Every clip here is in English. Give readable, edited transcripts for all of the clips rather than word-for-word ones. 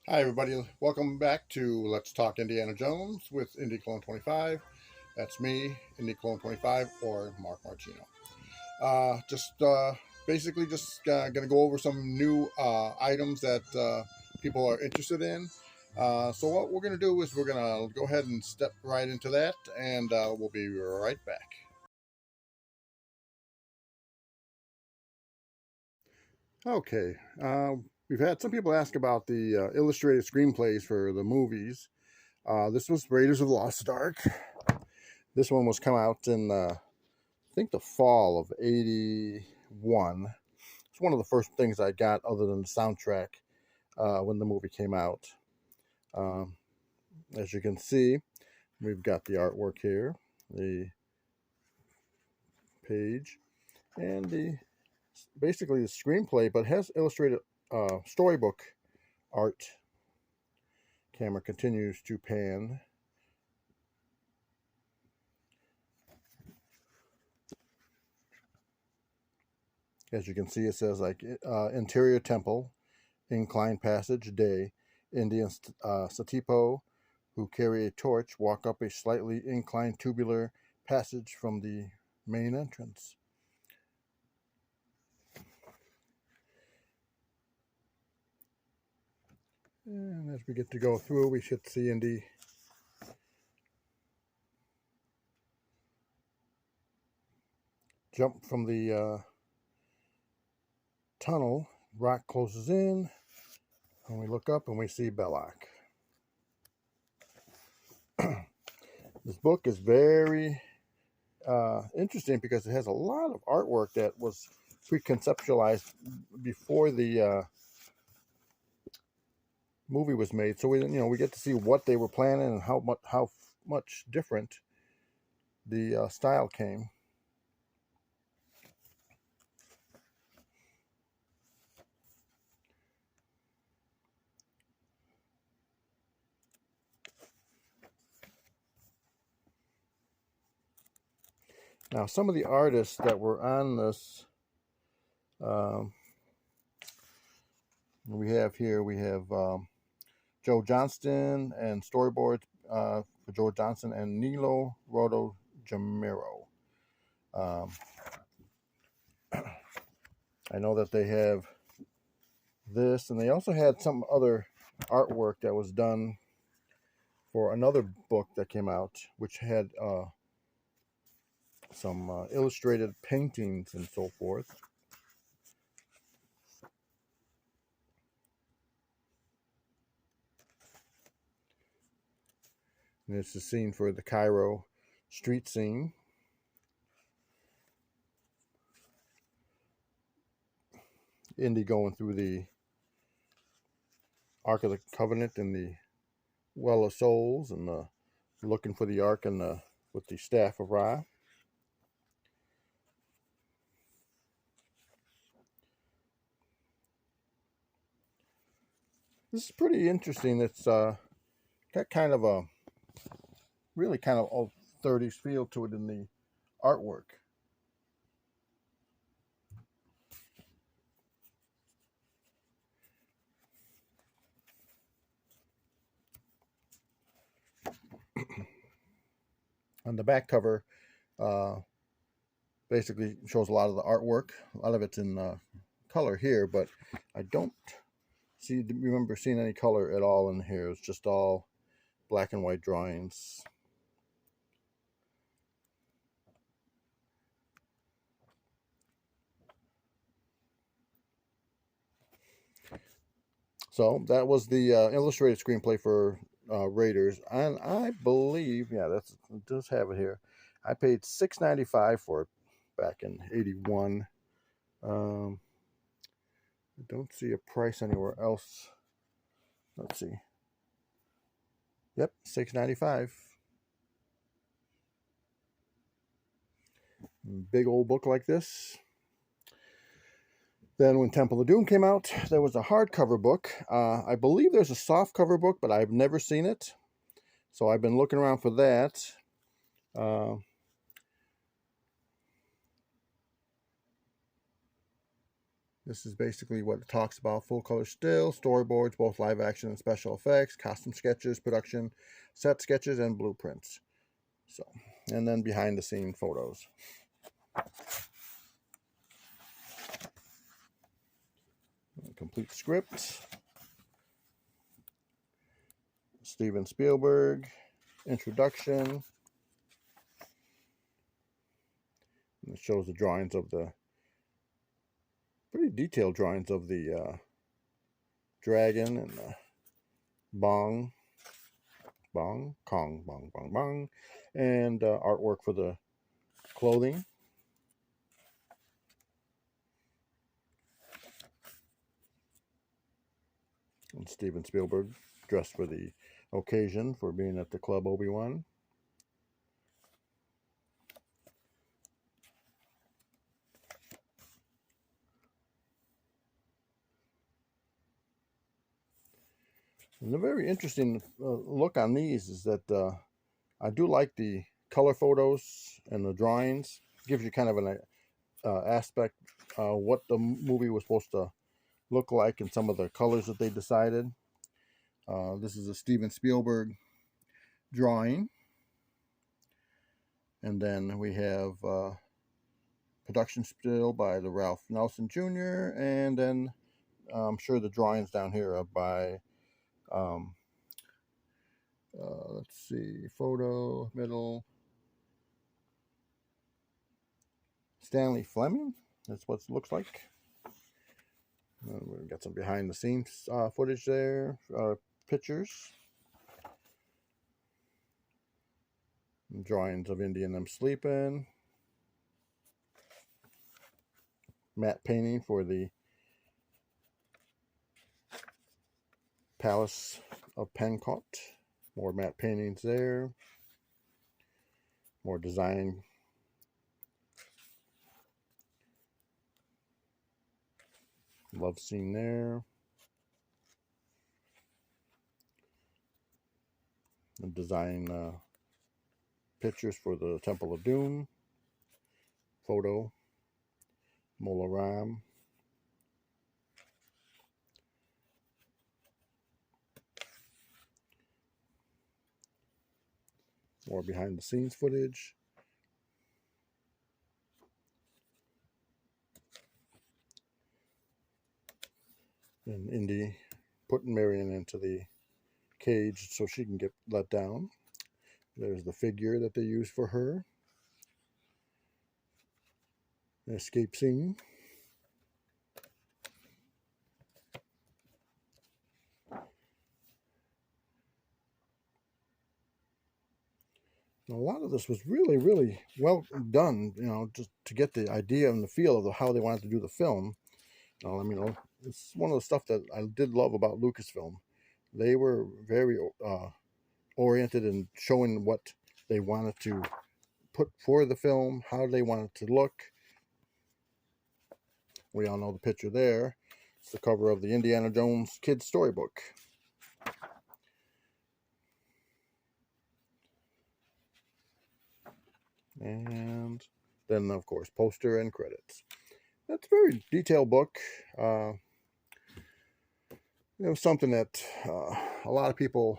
Hi, everybody. Welcome back to Let's Talk Indiana Jones with Indy Clone 25. That's me, Indy Clone 25, or Mark Martino. Just basically just going to go over some new items that people are interested in. So what we're going to do is we're going to go ahead and step right into that, and we'll be right back. Okay. We've had some people ask about the illustrated screenplays for the movies. This was Raiders of the Lost Ark. This one was come out in, I think, the fall of '81. It's one of the first things I got other than the soundtrack when the movie came out. Um, as you can see, we've got the artwork here, the page, and the basically the screenplay, but has illustrated storybook art. Camera continues to pan. As you can see, it says like interior temple, inclined passage, day. Indians Satipo, who carry a torch, walk up a slightly inclined tubular passage from the main entrance. And as we get to go through, we should see Indy jump from the tunnel. Rock closes in, and we look up and we see Belloc. This book is very interesting because it has a lot of artwork that was pre-conceptualized before the movie was made. So we get to see what they were planning and how much different the style came. Now, some of the artists that were on this, um, we have Joe Johnston and storyboards for Joe Johnston and Nilo Roto Jamiro. Um, I know that they have this, and they also had some other artwork that was done for another book that came out, which had some illustrated paintings and so forth. And it's the scene for the Cairo street scene. Indy going through the Ark of the Covenant and the Well of Souls, and looking for the Ark and with the Staff of Ra. This is pretty interesting. It's got kind of a really kind of old 30s feel to it in the artwork. On the back cover, basically shows a lot of the artwork. A lot of it's in color here, but I don't remember seeing any color at all in here. It's just all black and white drawings. So that was the illustrated screenplay for Raiders, and I believe, yeah, it does have it here. I paid $6.95 for it back in '81. I don't see a price anywhere else. Let's see. Yep, $6.95. Big old book like this. Then when Temple of Doom came out, there was a hardcover book. I believe there's a softcover book, but I've never seen it. So I've been looking around for that. This is basically what it talks about: full color still, storyboards, both live action and special effects, costume sketches, production, set sketches, and blueprints. So, and then behind the scene photos. Complete script. Steven Spielberg. Introduction. And it shows the drawings of the, pretty detailed drawings of the dragon and the bong, and artwork for the clothing. And Steven Spielberg dressed for the occasion for being at the Club Obi-Wan. And the very interesting look on these is that I do like the color photos and the drawings. Gives you kind of an aspect what the movie was supposed to look like and some of the colors that they decided. This is a Steven Spielberg drawing. And then we have production still by the Ralph Nelson Jr. And then I'm sure the drawings down here are by, let's see, photo, middle, Stanley Fleming. That's what it looks like. We've got some behind the scenes footage there, pictures. And drawings of Indy and them sleeping. Matte painting for the Palace of Pencourt. More matte paintings there. More design. Love scene there. The design pictures for the Temple of Doom. Photo. Mola Ram. More behind the scenes footage. And Indy putting Marion into the cage so she can get let down. There's the figure that they use for her. An escape scene. A lot of this was really, really well done, you know, just to get the idea and the feel of how they wanted to do the film. I mean, it's one of the stuff that I did love about Lucasfilm. They were very oriented in showing what they wanted to put for the film, how they wanted to look. We all know the picture there. It's the cover of the Indiana Jones Kids Storybook. And then, of course, poster and credits. That's a very detailed book. It was something that a lot of people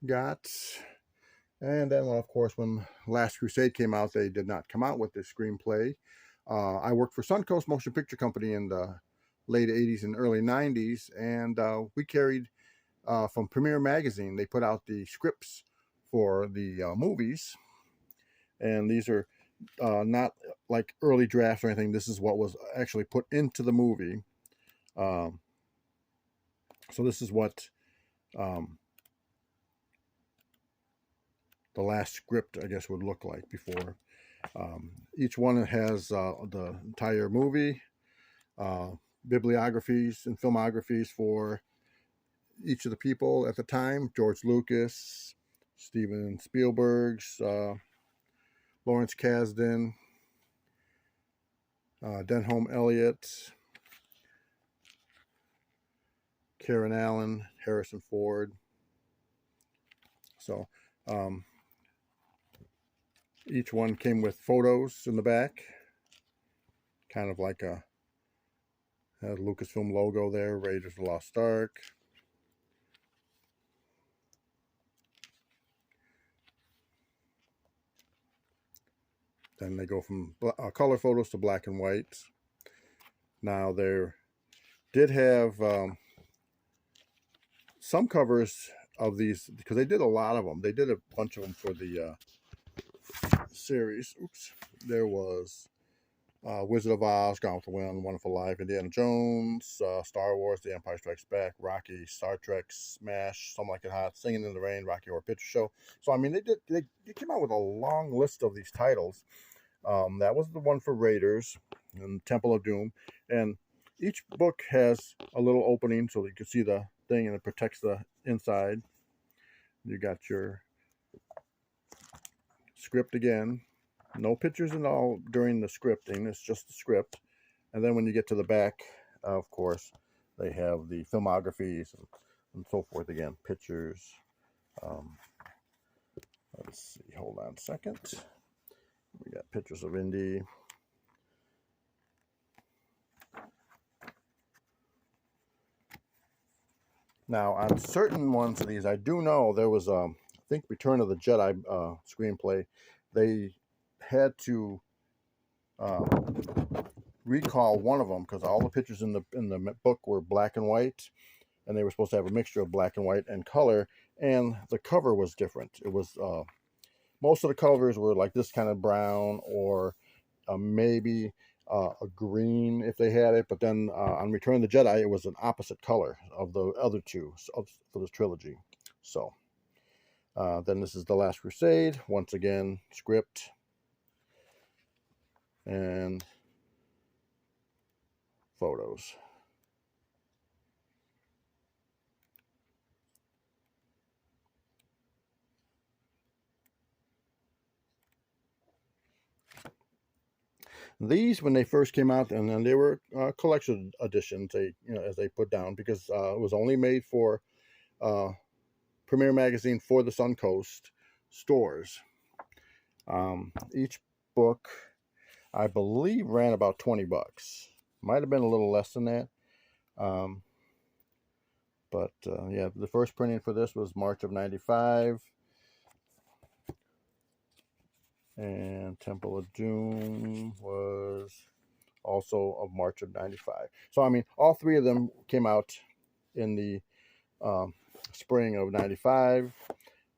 got. And then, well, of course, when Last Crusade came out, they did not come out with this screenplay. I worked for Suncoast Motion Picture Company in the late 80s and early 90s, and we carried from Premiere Magazine. They put out the scripts for the movies, and these are not like early drafts or anything. This is what was actually put into the movie. So this is what the last script, I guess, would look like before. Each one has the entire movie, bibliographies and filmographies for each of the people at the time: George Lucas, Steven Spielberg's, Lawrence Kasdan, Denholm Elliott, Karen Allen, Harrison Ford. So each one came with photos in the back, kind of like a Has the Lucasfilm logo there, Raiders of the Lost Ark. Then they go from color photos to black and white. Now they did have some covers of these, because they did a lot of them. They did a bunch of them for the series. Oops. There was Wizard of Oz, Gone with the Wind, Wonderful Life, Indiana Jones, Star Wars, The Empire Strikes Back, Rocky, Star Trek, Smash, Some Like It Hot, Singing in the Rain, Rocky Horror Picture Show. So I mean, they came out with a long list of these titles. That was the one for Raiders and Temple of Doom, and each book has a little opening so that you can see the thing, and it protects the inside. You got your script again. No pictures at all during the scripting. It's just the script. And then when you get to the back, of course, they have the filmographies and so forth again. Pictures. Let's see. Hold on a second. We got pictures of Indy. Now, on certain ones of these, I do know there was, I think, Return of the Jedi screenplay. They had to recall one of them because all the pictures in the book were black and white, and they were supposed to have a mixture of black and white and color, and the cover was different. It was most of the covers were like this kind of brown, or maybe a green if they had it, but then on Return of the Jedi, it was an opposite color of the other two for this trilogy. So then this is The Last Crusade. Once again, script and photos. These, when they first came out, and then they were collection editions, they, as they put down, because it was only made for Premiere Magazine for the Suncoast stores. Each book, I believe, ran about 20 bucks. Might have been a little less than that. But yeah, the first printing for this was March of '95. And Temple of Doom was also of March of '95. So, I mean, all three of them came out in the spring of '95.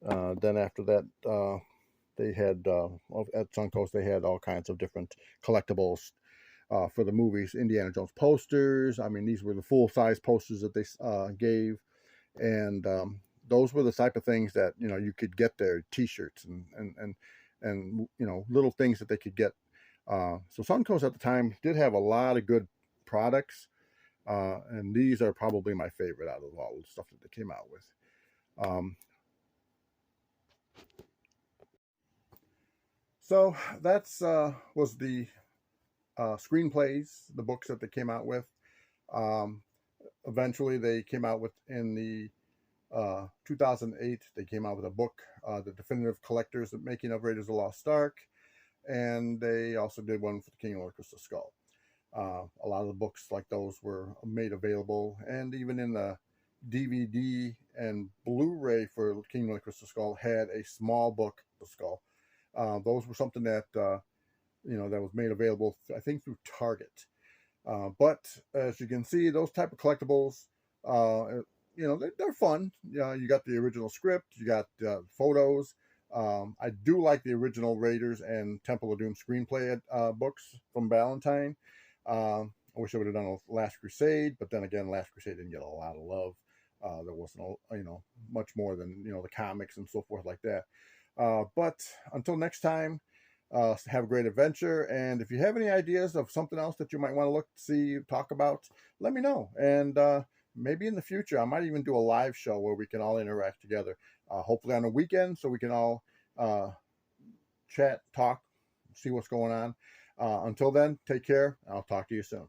Then after that, they had, at Suncoast, they had all kinds of different collectibles for the movies. Indiana Jones posters. I mean, these were the full-size posters that they gave. And those were the type of things that, you could get there, T-shirts and little things that they could get. So Suncoast at the time did have a lot of good products, and these are probably my favorite out of all the stuff that they came out with. So that's was the screenplays, the books that they came out with. Eventually, they came out with, in the 2008, they came out with a book, The Definitive Collectors, The Making of Raiders of the Lost Ark, and they also did one for the King of the Crystal Skull. A lot of the books like those were made available, and even in the DVD and Blu-ray for King of the Crystal Skull had a small book, The Skull. Those were something that that was made available, I think, through Target. But as you can see, those type of collectibles, they're fun. You got the original script, you got photos. I do like the original Raiders and Temple of Doom screenplay books from Ballantine. I wish I would have done a Last Crusade, but then again, Last Crusade didn't get a lot of love. There wasn't, much more than, the comics and so forth like that. But until next time, have a great adventure. And if you have any ideas of something else that you might want to see, talk about, let me know. And maybe in the future, I might even do a live show where we can all interact together, hopefully on a weekend, so we can all chat, talk, see what's going on. Until then, take care. I'll talk to you soon.